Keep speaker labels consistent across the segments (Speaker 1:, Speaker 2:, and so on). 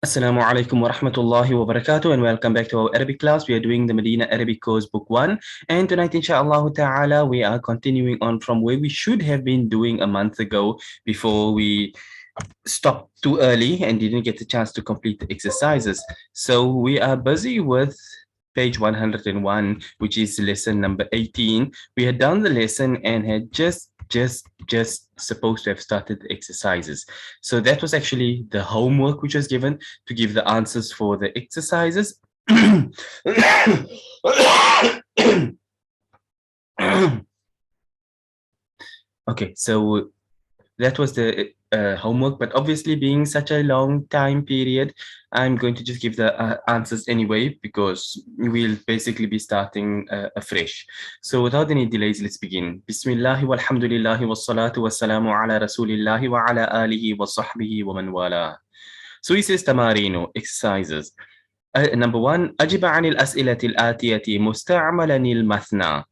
Speaker 1: Assalamu alaikum wa rahmatullahi wa barakatuh, and welcome back to our Arabic class. We are doing the Medina Arabic course book 1, and tonight inshallah ta'ala we are continuing on from where we should have been doing a month ago before we stopped too early and didn't get the chance to complete the exercises. So we are busy with page 101, which is lesson number 18. We had done the lesson and had just supposed to have started the exercises. So that was actually the homework which was given to give the answers for the exercises. Okay, so that was the homework, but obviously being such a long time period, I'm going to just give the answers anyway because we'll basically be starting afresh. So without any delays, let's begin. Bismillahi walhamdulillahi wassalatu wassalamu ala rasulillahi wa ala alihi wa sahbihi wa man wala. So he says tamarino, exercises. Number one, أجب عن الأسئلة الآتية مستعملا المثنى.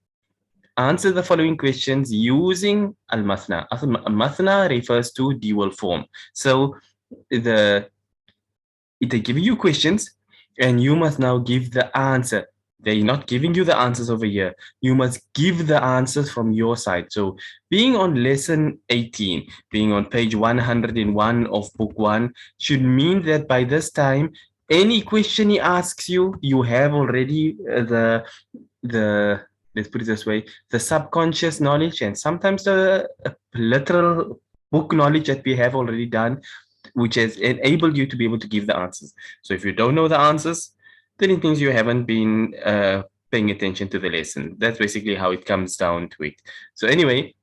Speaker 1: Answer the following questions using al-mathna. Al-mathna refers to dual form. So they give you questions and you must now give the answer. They're not giving you the answers over here. You must give the answers from your side. So being on lesson 18, being on page 101 of book 1 should mean that by this time, any question he asks you, you have already the let's put it this way, the subconscious knowledge and sometimes the literal book knowledge that we have already done, which has enabled you to be able to give the answers. So if you don't know the answers, then it means you haven't been paying attention to the lesson. That's basically how it comes down to it. So anyway,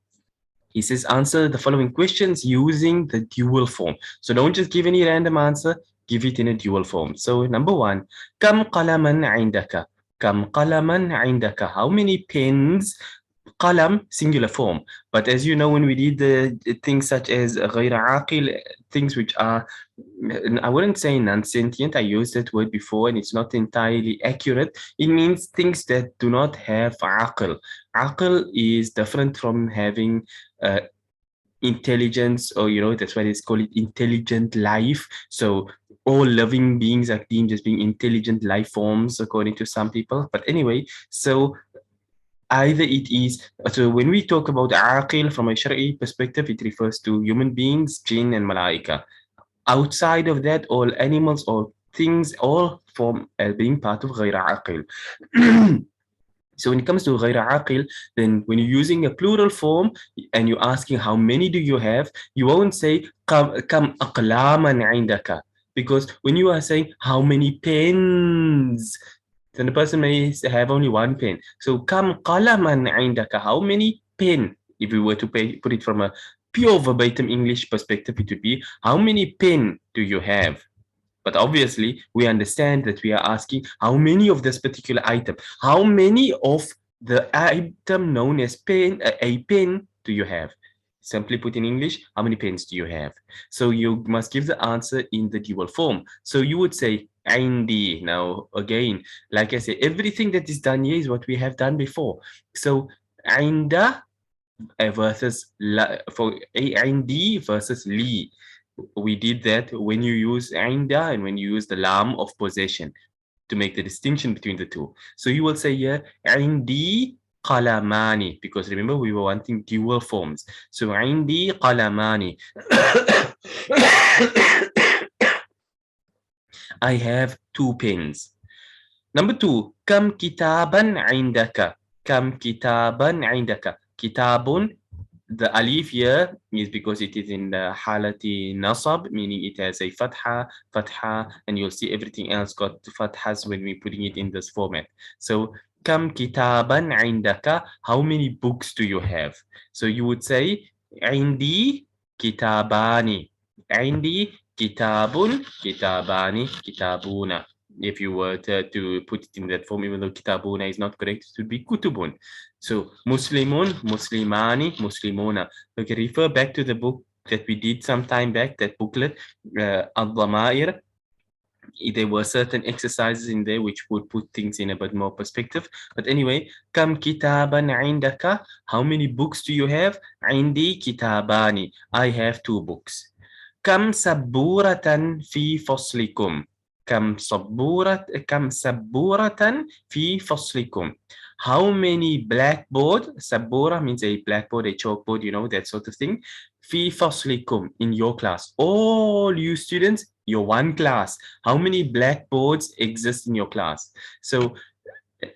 Speaker 1: he says answer the following questions using the dual form. So don't just give any random answer, give it in a dual form. So number one, كم قلما عندك? كم قلما عندك? How many pens? قلم, singular form. But as you know, when we did the things such as غير عاقل, things which are, I wouldn't say non-sentient, I used that word before and it's not entirely accurate. It means things that do not have عقل. عقل is different from having intelligence, or that's why it's called intelligent life. So all living beings are deemed as being intelligent life forms according to some people. But anyway, so either it is, so when we talk about aqil from a shari perspective, it refers to human beings, jinn and malaika. Outside of that, all animals, all things, all form as being part of غير عاقل. So when it comes to غير عاقل, then when you're using a plural form and you're asking how many do you have, you won't say كم أقلاما عندك, because when you are saying how many pens, then the person may have only one pen. So كم قلما عندك, how many pen? If we were to put it from a pure verbatim English perspective, it would be how many pen do you have? But obviously, we understand that we are asking how many of this particular item, how many of the item known as pen, a pen do you have? Simply put in English, how many pens do you have? So you must give the answer in the dual form. So you would say عندي. Now, again, like I said, everything that is done here is what we have done before. So عند versus for عندي versus لي. We did that when you use عند and when you use the lam of possession to make the distinction between the two. So you will say here عندي قلماني, because remember we were wanting dual forms. So عندي قلماني. I have 2 pens. Number 2, كم كتابا عندك? كم كتابا عندك? كتاب, the alif here is because it is in the halati nasab, meaning it has a fatha, and you'll see everything else got fathas when we're putting it in this format. So كم كتابا عندك? How many books do you have? So you would say عندي كتابان. عندي كتاب, كتابان, كتابون. If you were to put it in that form, even though kitabuna is not correct, it would be kutubun. So Muslimun, Muslimani, Muslimuna. We can refer back to the book that we did some time back, that booklet, Al-Dhamair. There were certain exercises in there which would put things in a bit more perspective. But anyway, Kam kitaban indaka? How many books do you have? Indi kitabani. I have 2 books. كم سبورة في فصلكم؟ كم سبورة في فصلكم? How many blackboard? سبورة means a blackboard, a chalkboard, you know, that sort of thing. في فصلكم, in your class. All you students, your one class. How many blackboards exist in your class? So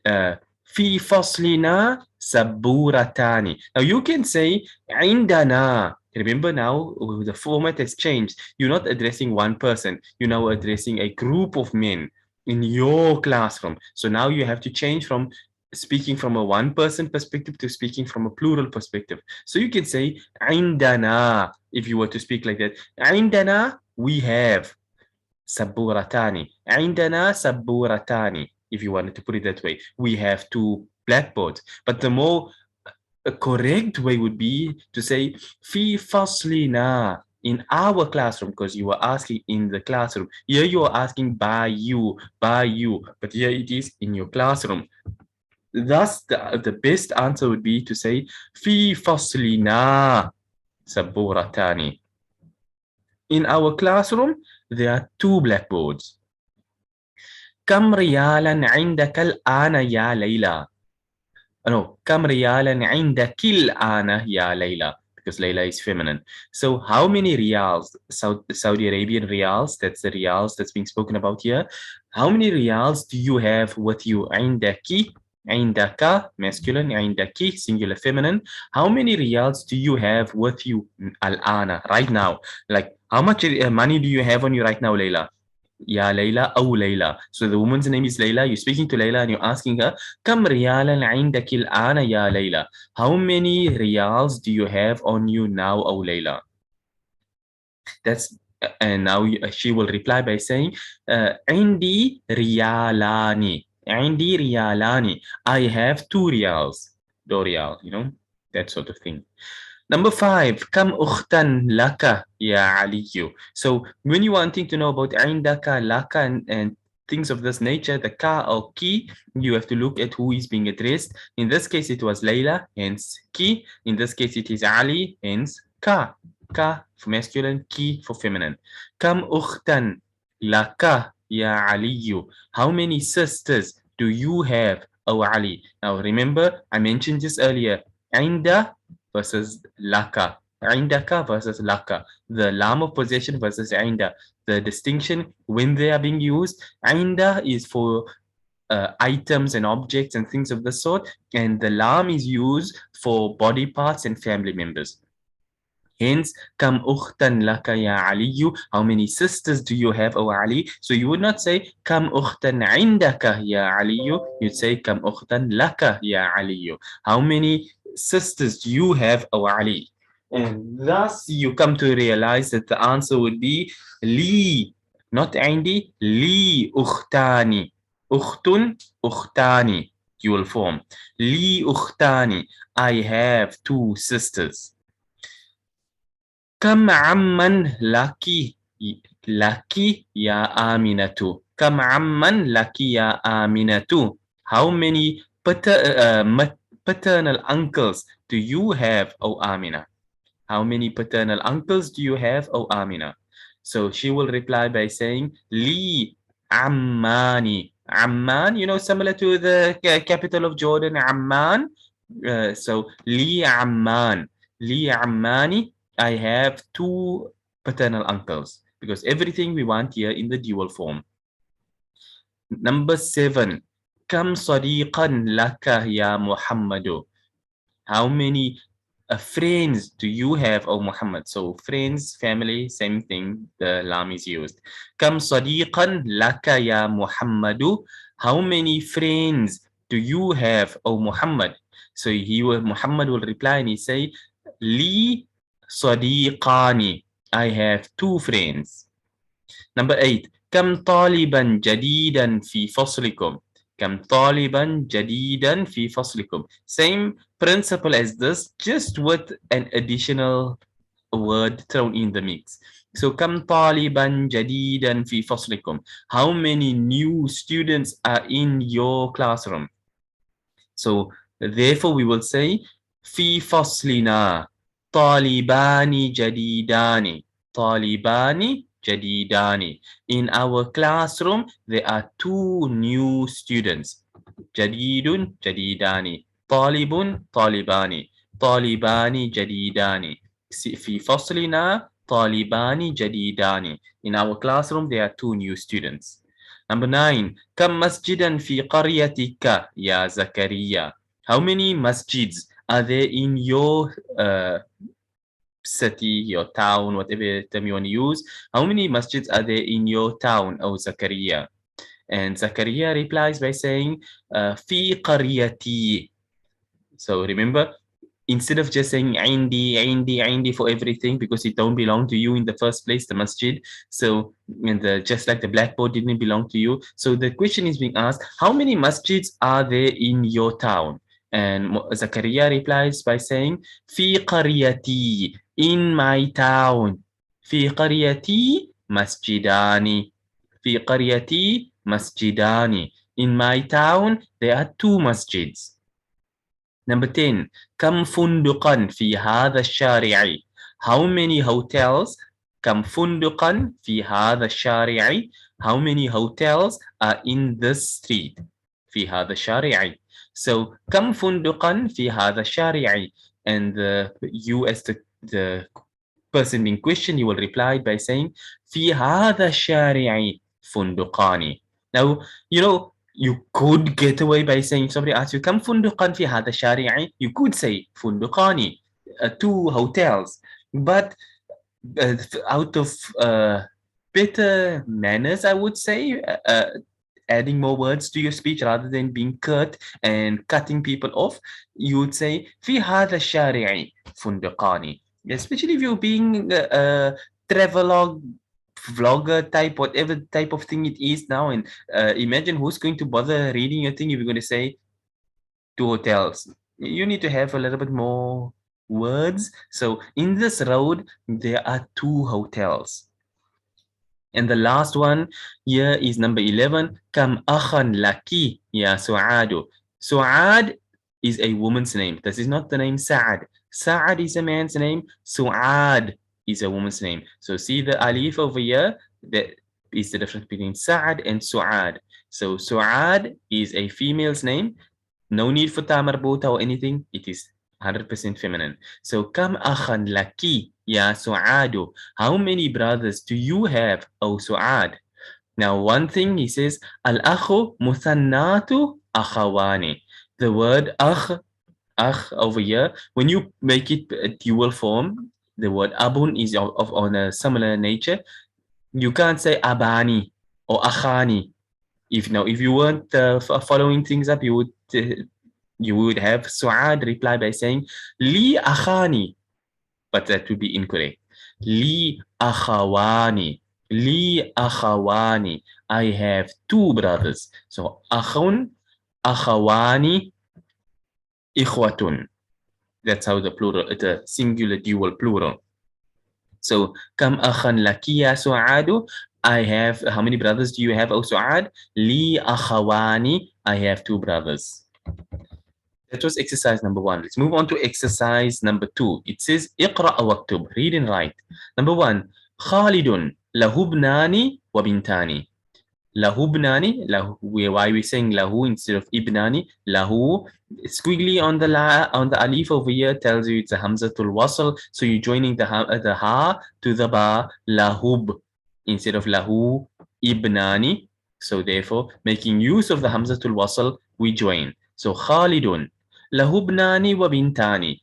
Speaker 1: uh, في فصلنا سبورتان. Now you can say عندنا. Remember now the format has changed. You're not addressing one person. You're now addressing a group of men in your classroom. So now you have to change from speaking from a one person perspective to speaking from a plural perspective. So you can say عندنا if you were to speak like that. عندنا we have سبورتان. عندنا سبورتان. If you wanted to put it that way, we have two blackboards. But the more correct way would be to say في فصلنا, in our classroom, because you were asking in the classroom. Here you are asking by you, but here it is in your classroom. Thus, the best answer would be to say في فصلنا سبورتان. In our classroom, there are two blackboards. كم ريالا عندك الآن يا ليلى؟ No, كم ريالا عندك الآن يا ليلى? Because Layla is feminine. So how many riyals, Saudi Arabian riyals, that's the riyals that's being spoken about here. How many riyals do you have with you? عندك, عندك, masculine, عندك, singular feminine. How many riyals do you have with you الآن, right now? Like how much money do you have on you right now, Layla? Ya Layla أو Layla. So the woman's name is Layla. You're speaking to Layla and you're asking her, كم ريالا عندك الآن يا Layla? How many riyals do you have on you now, أو Layla? That's and now she will reply by saying, عندي ريالاني. عندي ريالاني. I have two riyals. Do riyal, you know, that sort of thing. Number 5, كم أختا لك يا علي? So when you're wanting to know about عندك, لك, and things of this nature, the ka or ki, you have to look at who is being addressed. In this case, it was Layla, hence ki. In this case, it is Ali, hence ka. Ka for masculine, ki for feminine. كم أختا لك يا علي? How many sisters do you have, O Ali? Now remember, I mentioned this earlier. عند versus laka. عندك versus laka. The lam of possession versus عند. The distinction when they are being used. عند is for items and objects and things of the sort, and the lam is used for body parts and family members. Hence, كم أختا لك يا علي? How many sisters do you have, O Ali? So you would not say كم أختا عندك يا علي. You'd say كم أختا لك يا علي. How many sisters do you have, O Ali? And thus you come to realize that the answer would be لي, not عندي. لي أختان. أخت, أختان. You will form لي أختان. I have two sisters. كم عمًا لكِ يا آمنة؟ كم عمًا لكِ يا آمنة? How many paternal uncles do you have, O Amina? How many paternal uncles do you have, O Amina? So she will reply by saying, Li Ammani. Amman, you know, similar to the capital of Jordan, Amman. So Li Amman. Li Ammani. I have two paternal uncles because everything we want here in the dual form. Number 7. كم صديقا لك يا محمد? How many friends do you have, O Muhammad? So friends, family, same thing. The lam is used. كم صديقا لك يا محمد? How many friends do you have, O Muhammad? So Muhammad will reply and he say, لي صديقان. I have two friends. Number 8. كم طالبا جديدا في فصلكم? كم طالبا جديدا في فصلكم? Same principle as this, just with an additional word thrown in the mix. So كم طالبا جديدا في فصلكم? How many new students are in your classroom? So therefore we will say في فصلنا طالبان جديدان. طالبان جديدان. In our classroom, there are two new students. جديد جديدان. طالب طالبان. طالبان جديدان. في فصلنا طالبان جديدان. In our classroom, there are two new students. Number 9. كم مسجدا في قريتك يا زكريا? How many masjids are there in your city, your town, whatever term you want to use? How many masjids are there in your town, O Zakaria? And Zakaria replies by saying, في قريتي. So remember, instead of just saying indi for everything because it don't belong to you in the first place, the masjid. So just like the blackboard didn't belong to you. So the question is being asked, how many masjids are there in your town? And Zakaria replies by saying, في قريتي, in my town. في قريتي مسجدان. في قريتي مسجدان. In my town, there are two masjids. Number 10. كم فندقا في هذا الشارع? How many hotels? كم فندقا في هذا الشارع? How many hotels are in this street? في هذا الشارع. So كم فندقا في هذا الشارع? And you as the person in question, you will reply by saying في هذا الشارع فندقان. Now, you could get away by saying, somebody asks you كم فندقا في هذا الشارع? You could say فندقان, two hotels. But out of better manners, I would say, adding more words to your speech rather than being curt and cutting people off, you would say في هذا الشارع فندقان. Especially if you're being a travelogue, vlogger type, whatever type of thing it is now. And imagine who's going to bother reading your thing if you're going to say two hotels. You need to have a little bit more words. So in this road, there are two hotels. And the last one here is number 11. Kam akhan laki ya Su'adu. Su'ad is a woman's name. This is not the name Sa'ad. Sa'ad is a man's name. Su'ad is a woman's name. So see the alif over here? That is the difference between Sa'ad and Su'ad. So Su'ad is a female's name. No need for ta marbuta or anything. It is 100% feminine. So kam akhan laki ya Su'adu. How many brothers do you have, O Su'ad? Now, one thing he says, al-akhu muthannatu akhawani. The word akh over here, when you make it a dual form, the word abun is on a similar nature. You can't say abani or akhani. If you weren't following things up, you would have Su'ad reply by saying li akhani, but that would be incorrect. Li akhawani. Li akhawani. I have two brothers. So akhun, akhawani, ikhwatun. That's how the plural, the singular dual plural. So kam akhan laki ya Su'adu. I have, how many brothers do you have, O Su'ad? Li akhawani. I have two brothers. That was exercise number 1. Let's move on to exercise number 2. It says, اقرأ واكتب. Read and write. Number 1. خالد له ابنان وبنتان. له ابنان. Why are we saying lahu instead of ibnani? Lahu. Squiggly on the alif over here tells you it's a hamzatul wasl. So you're joining the ha to the ba. Lahub instead of lahu ibnani. So therefore, making use of the hamzatul wasl, we join. So Khalidun. له ابنان وبنتان.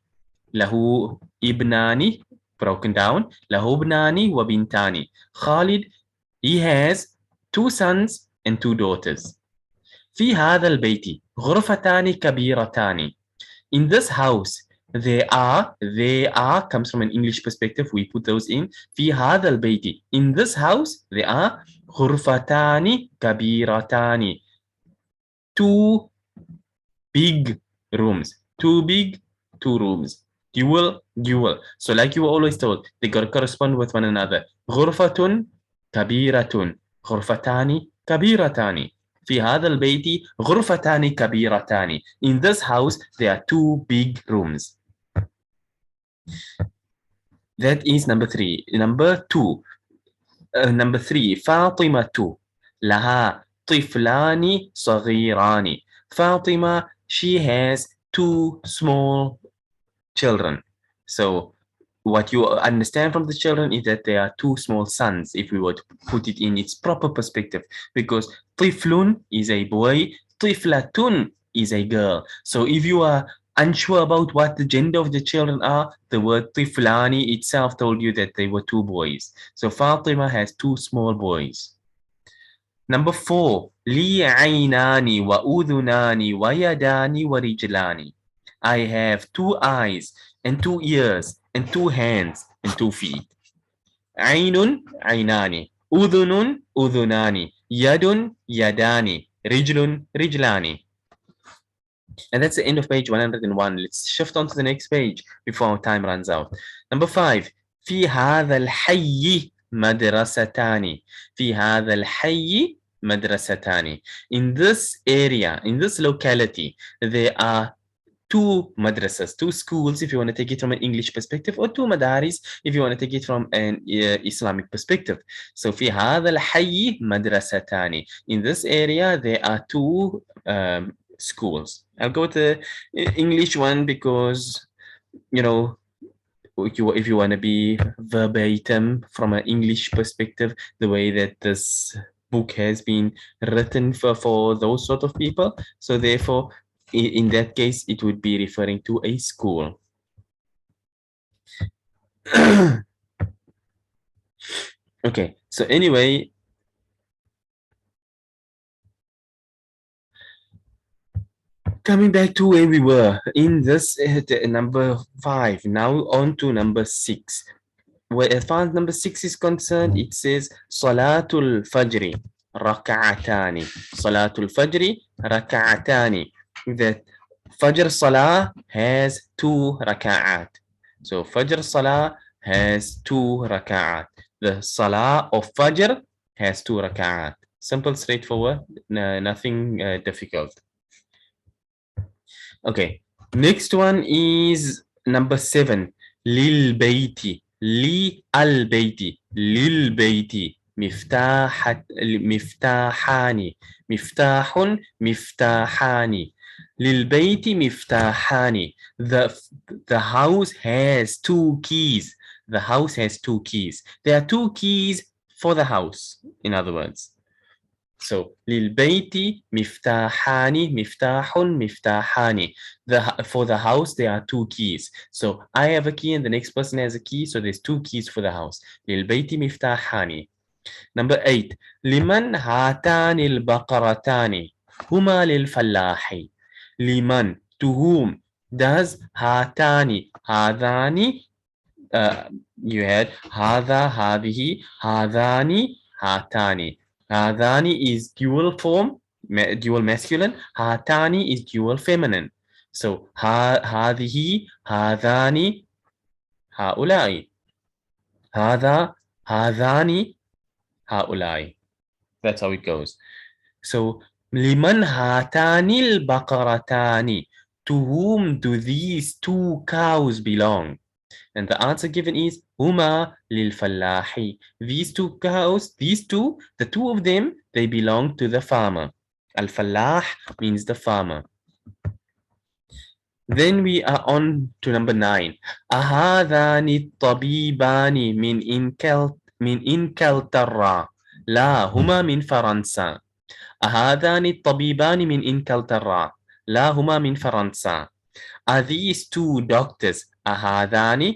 Speaker 1: له ابنان, broken down. له ابنان وبنتان. Khalid, he has 2 sons and 2 daughters. في هذا البيت غرفتان كبيرتان. In this house, they are comes from an English perspective. We put those in. في هذا البيت. In this house, there are غرفتان كبيرتان. 2 big rooms. 2 big, 2 rooms. Dual. So like you were always told, they got to correspond with one another. غرفة كبيرة. غرفتان كبيرتان. في هذا البيت غرفتان كبيرتان. In this house, there are 2 big rooms. That is number three. Number two. Number three. فاطمة لها طفلان صغيران. Fatima, she has two small children. So what you understand from the children is that they are two small sons, if we were to put it in its proper perspective, because طفل is a boy, طفلة is a girl. So if you are unsure about what the gender of the children are, the word طفلان itself told you that they were two boys. So Fatima has two small boys. Number four, لي عينان وأذنان ويدان ورجلان. I have two eyes and two ears and two hands and two feet. عين عينان أذن أذنان يد يدان رجل رجلان. And that's the end of page 101. Let's shift on to the next page before our time runs out. Number five, في هذا الحي مدرستان. في هذا الحي مدرستان. In this area, in this locality, there are two madrasas, two schools if you want to take it from an English perspective, or two madaris if you want to take it from an Islamic perspective. So في هذا الحي مدرستان. In this area there are two schools. I'll go with the English one because, you know, if you want to be verbatim from an English perspective, the way that this book has been written for those sort of people. So therefore, in that case, it would be referring to a school. Okay, so anyway, coming back to where we were in this number five, now on to number six. Where as far as number six is concerned, it says Salatul Fajri Raka'atani. Salatul Fajri Raka'atani. That Fajr Salah has two raka'at. So Fajr Salah has two raka'at. The Salah of Fajr has two raka'at. Simple, straightforward, nothing difficult. Okay, next one is number seven. Lil Baiti. Li al Baiti. Lil Baiti. مفتاحان مفتاح مفتاحان للبيت مفتاحان. The house has two keys. The house has two keys. There are two keys for the house, in other words. So للبيت مفتاحان مفتاح مفتاحان. For the house there are two keys. So I have a key and the next person has a key. So there's two keys for the house. للبيت مفتاحان. Number 8. لمن هاتان البقرتان؟ هما للفلاح. لمن, to whom does هاتان هذان you had هذا هذه هذان هاتان. هذان is dual form, dual masculine. هاتان is dual feminine. So هذه هذان هؤلاء. هذا هذان هؤلاء. That's how it goes. So لمن هاتان البقرتان? To whom do these two cows belong? And the answer given is هما للفلاح. These two cows, these two, the two of them, they belong to the farmer. Al-Fallah means the farmer. Then we are on to number 9. أهذان الطبيبان من إنكلترا لا هما من فرنسا. أهذان الطبيبان من إنكلترا لا هما من فرنسا. Are these two doctors? أهذان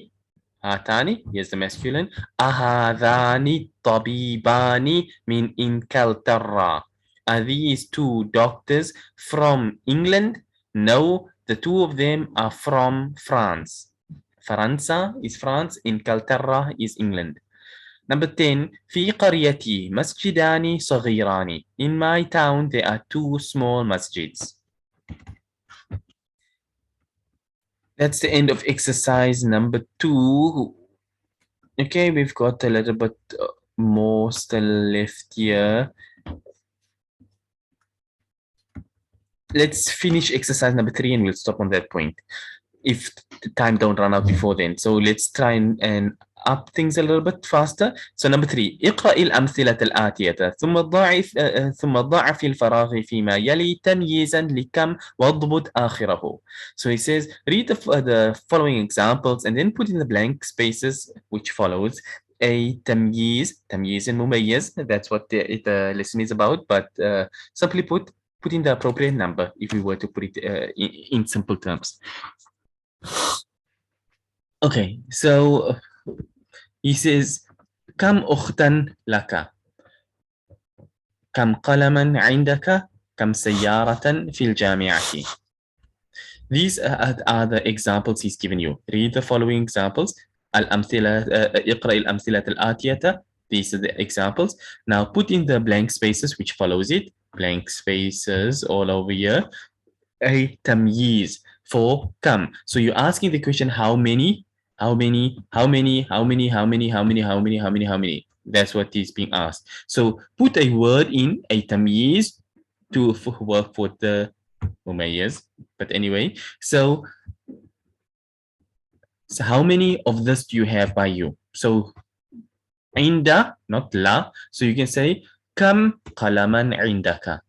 Speaker 1: هاتان, yes, the masculine. أهذان الطبيبان من إنكلترا. Are these two doctors from England? No, the two of them are from France. Faransa is France, Inkalterra is England. Number 10. في قريتي مسجدان صغيران. In my town there are two small masjids. That's the end of exercise number 2. Okay, we've got a little bit more still left here. Let's finish exercise number 3 and we'll stop on that point if the time don't run out before then. So let's try and up things a little bit faster. So number 3, اقرأ الأمثلة الآتية ثم ضع في الفراغ فيما يلي تمييزا لكم واضبط آخره. So he says, read the following examples and then put in the blank spaces which follows a تمييز المميز. That's what the lesson is about, but simply put in the appropriate number if we were to put it in simple terms. Okay, so he says كم أختا لك كم قلما عندك كم سيارة في الجامعة. These are the examples he's given you. Read the following examples. الأمثلة اقرأ الأمثلة الآتية. These are the examples. Now put in the blank spaces which follows it. Blank spaces all over here. A تمييز for كم. So you're asking the question how many, how many, how many, how many, how many, how many, how many, how many, how many. That's what is being asked. So put a word in a تمييز to work for the مميز. But anyway, so how many of this do you have by you? So عند, not لا. So you can say كم قلما عندك.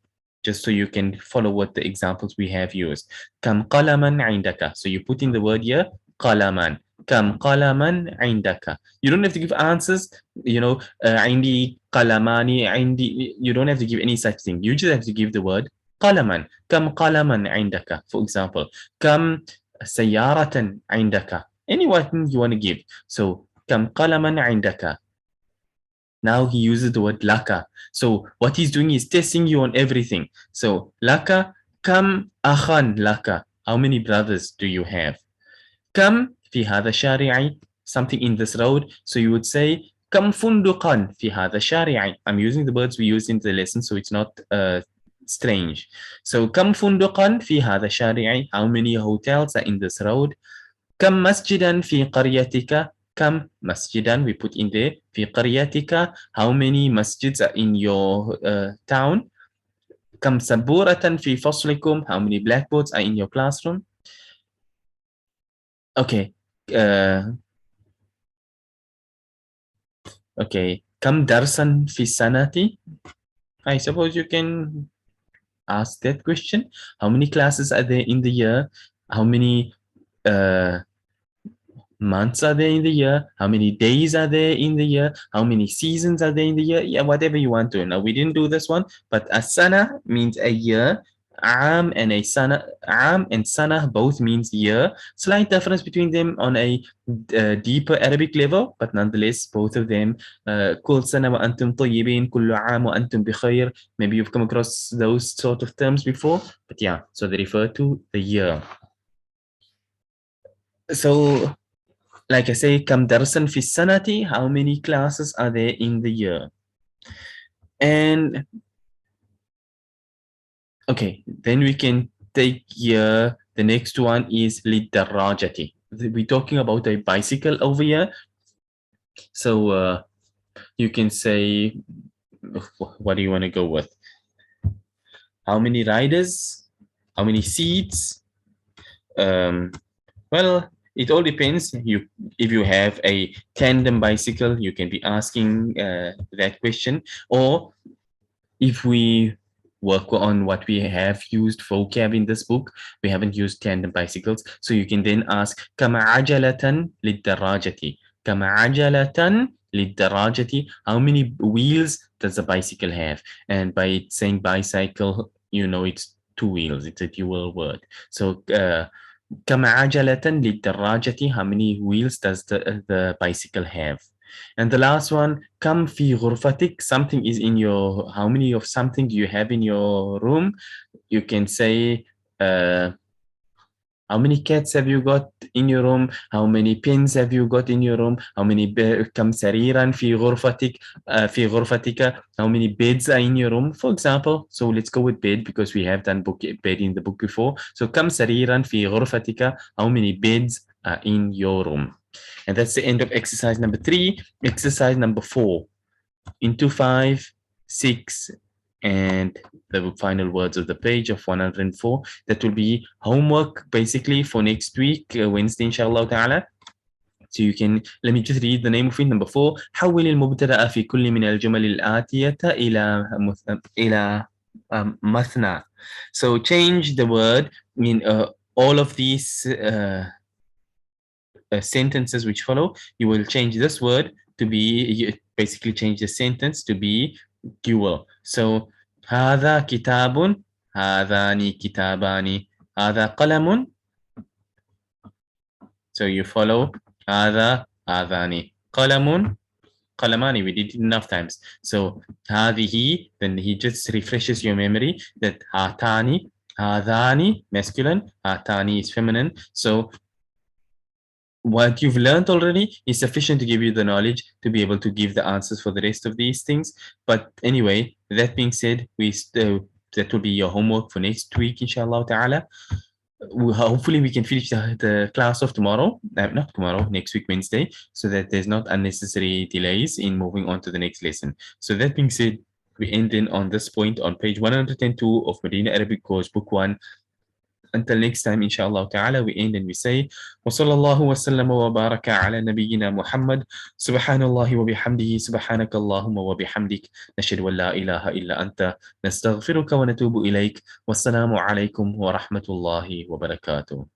Speaker 1: Just so you can follow what the examples we have used. كم قلما عندك. So you put in the word here قلما. كم قلما عندك. You don't have to give answers. You know, عندي قلماني عندي. You don't have to give any such thing. You just have to give the word قلما. كم قلما عندك. For example, كم سيارة عندك. Any one you want to give. So كم قلما عندك. Now he uses the word laka. So what he's doing is testing you on everything. So laka, kam akhan laka. How many brothers do you have? Kam fi hadha shari'i. Something in this road. So you would say kam funduqan fi hadha shari'i. I'm using the words we used in the lesson, so it's not strange. So kam funduqan fi hadha shari'i. How many hotels are in this road? Kam masjidan fi qaryatika. Kam masjidan, we put in there. Fi qaryatika, how many masjids are in your town? Kam saburatan fi faslikum, how many blackboards are in your classroom? Okay. Okay. Kam darsan fi sanati? I suppose you can ask that question. How many classes are there in the year? How many months are there in the year, how many days are there in the year, how many seasons are there in the year, yeah, whatever you want to. Now we didn't do this one, but a sana means a year, am and a sana, am and sana both means year. Slight difference between them on a deeper Arabic level, but nonetheless both of them كل سنة وأنتم طيبين كل عام وأنتم بخير. Maybe you've come across those sort of terms before, but yeah, so they refer to the year. So like I say, كم درسا في السنة, how many classes are there in the year? And okay, then we can take here, the next one is للدراجة. We're talking about a bicycle over here. So you can say, what do you want to go with? How many riders? How many seats? Well, it all depends. If you have a tandem bicycle, you can be asking that question. Or if we work on what we have used vocab in this book, we haven't used tandem bicycles. So you can then ask كم عجلة للدراجة. كم عجلة للدراجة. How many wheels does a bicycle have? And by saying bicycle, you know it's two wheels. It's a dual word. So كم عجلة للدراجة. How many wheels does the bicycle have? And the last one, كم في غرفتك. Something is in your, how many of something do you have in your room? You can say, how many cats have you got in your room? How many pins have you got in your room? How many كم سريرا في غرفتك في غرفتك. How many beds are in your room, for example? So let's go with bed because we have done bed in the book before. So كم سريرا في غرفتك. How many beds are in your room? And that's the end of exercise number 3. Exercise number 4. Into 5, 6, and the final words of the page of 104. That will be homework basically for next week, Wednesday, inshallah ta'ala. So you can, let me just read the name of it. Number 4, حول المبتدأ في كل من الجمل الآتية إلى مثنى. So change the word in all of these sentences which follow. You will change this word to be, you basically change the sentence to be dual. So هذا كتاب، هذان كتابان، هذا قلم. So you follow هذا، هذان، قلم، قلمani. We did it enough times. So هذه, then he just refreshes your memory that هاتاني، هذاني masculine, هاتاني is feminine. So what you've learned already is sufficient to give you the knowledge to be able to give the answers for the rest of these things. But anyway, that being said, that will be your homework for next week, inshallah ta'ala. Hopefully we can finish the class of tomorrow, not tomorrow, next week, Wednesday, so that there's not unnecessary delays in moving on to the next lesson. So that being said, we end in on this point on page 102 of Medina Arabic Course, Book 1. Until next time, inshallah ta'ala, we end and we say, وصلى الله وسلم وبارك على نبينا محمد سبحان الله وبحمده سبحانك اللهم وبحمدك نشهد أن لا إله إلا أنت نستغفرك ونتوب إليك والسلام عليكم ورحمة الله وبركاته.